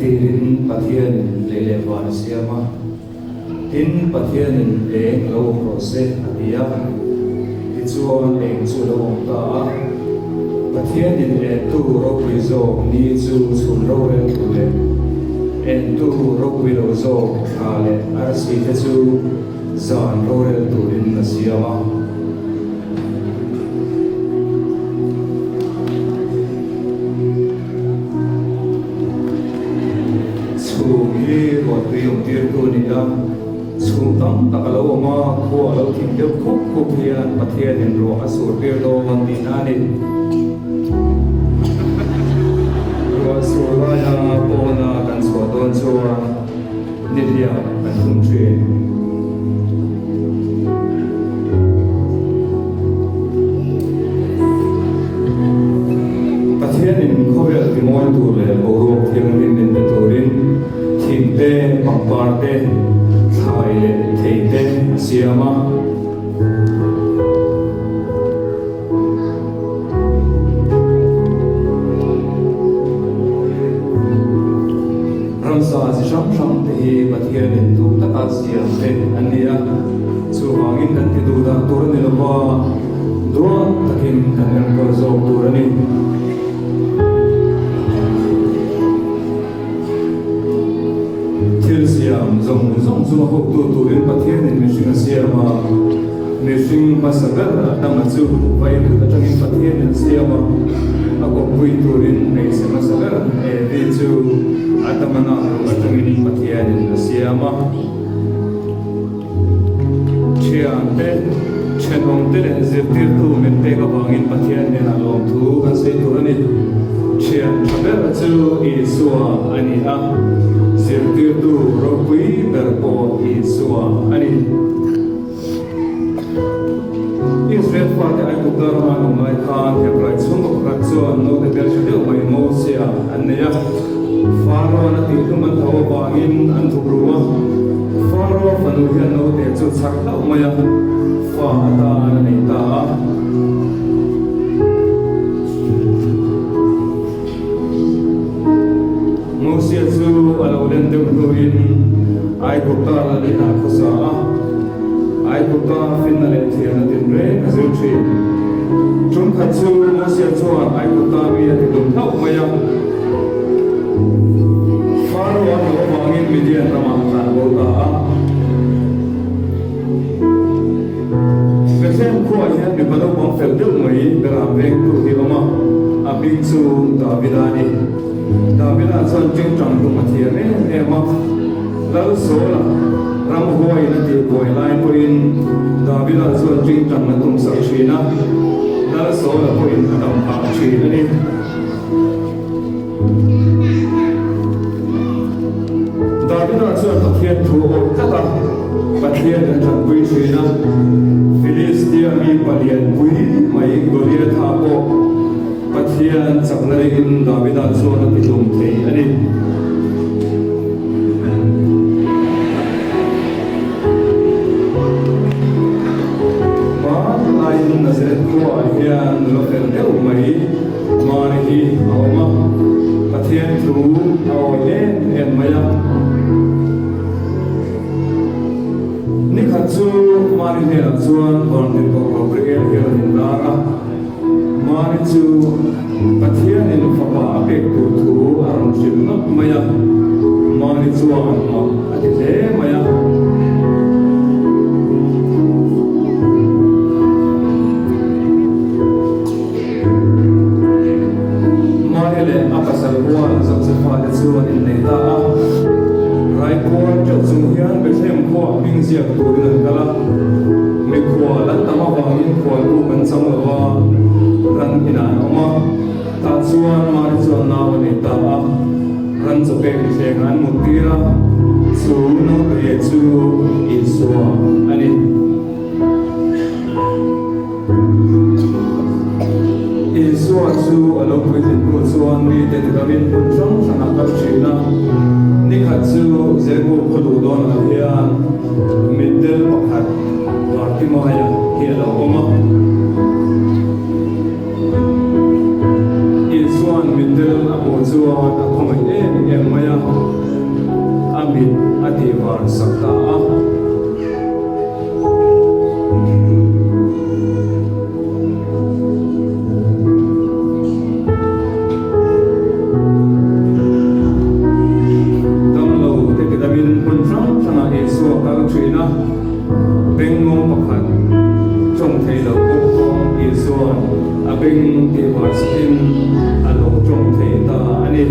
tirin pathian lele wan siama tin pathian eng lo rose adia ichuan eng chu lo ta pathian in e tu ro prizo ni chu chun lo re tu le en tu ro wi lo zo ale arsi te chu zan lo re tu in na siama yung tier ko nila sutang takalaw ma ko alaw tindaw ko kupian patian in ro asur pero ang dinanin ro asura ya po na kan swadon so nilya kan kumtri patian in kovel timoy tule oro tiang in turin Tinte, pamparte, thaile, theite, siama. Ramsa si sham tehi pathian intu taka siam te ania. Suhangin dan tiduda turun ilawa dua takin kanel korzo turani. Siam zong hok tu in pathian in mishing siama mishing masagar damachu vai tu tangin pathian in siama ako pui turin nei se masagar e vichu atamana tangin pathian in siama chiante chenong te zeftir tu mente ka bangin pathian in alom tu kan se turani chian chaber chu isua ani a Sirtir tu rokui berpo isua ani Israel farte ay kudar manong ay khan ya krai sumo kratso no te bel shadeu may mosia anneya faro na tiluman tawa bangin antubruwa faro fanuhian no te chu sakla umaya fa ata anita Musia zu alaulen tempurin ai kota le na kusa ai kota finale thiana timre azulchi chum khatsu musia zu ai kota mi ati dum thau maya faro an lo bangin media rama tan bota Kesem ko ayan ni balo bang feldel mai dara vek tu hilama abing su davidani Davila son jing chang tu mathia ne ema lal sola ram hoi na ti koi lai puin Davila son jing chang na tum sak china lal sola puin adam pa china ni Davila son pathia thu o kata pathia na chang pui china Philistia mi palian pui mai golia tha ko Pathian saknarin Davida suara tilum te ani Maan lain nazaret ko ahian lofer deu mai marihi awma Pathian tu awen en maya Nikhatsu marihi atsuan kornin ko kobrigel hirin dara Marichu pathian in fapa apek tu aram shimna maya marichu anma atile maya marile apasal huan sabsefa de chuan in neita rai por jo zunghian bethem kho ping siak turin kala me khwa la tama wangin khwa tu kan samlawa ran ina oma ta chuan mari chuan naw ni ta ran chu pe thengan mutira chu no pe chu iswa ani iswa chu alo puitin ko chuan mi te gamin chang sana ka china ni kha chu zergo khodu don hian middle pakhat warti maya hi alo oma middle apo chuan a khomai em maya สักตาดำโลเทกดามินคนช่างชนะเอซัวกาลช่วยนะเป็นงงประคันจงเทลปกป้องเอซัวอาเป็นเทวาสกินอโลจงเทตาอันนี้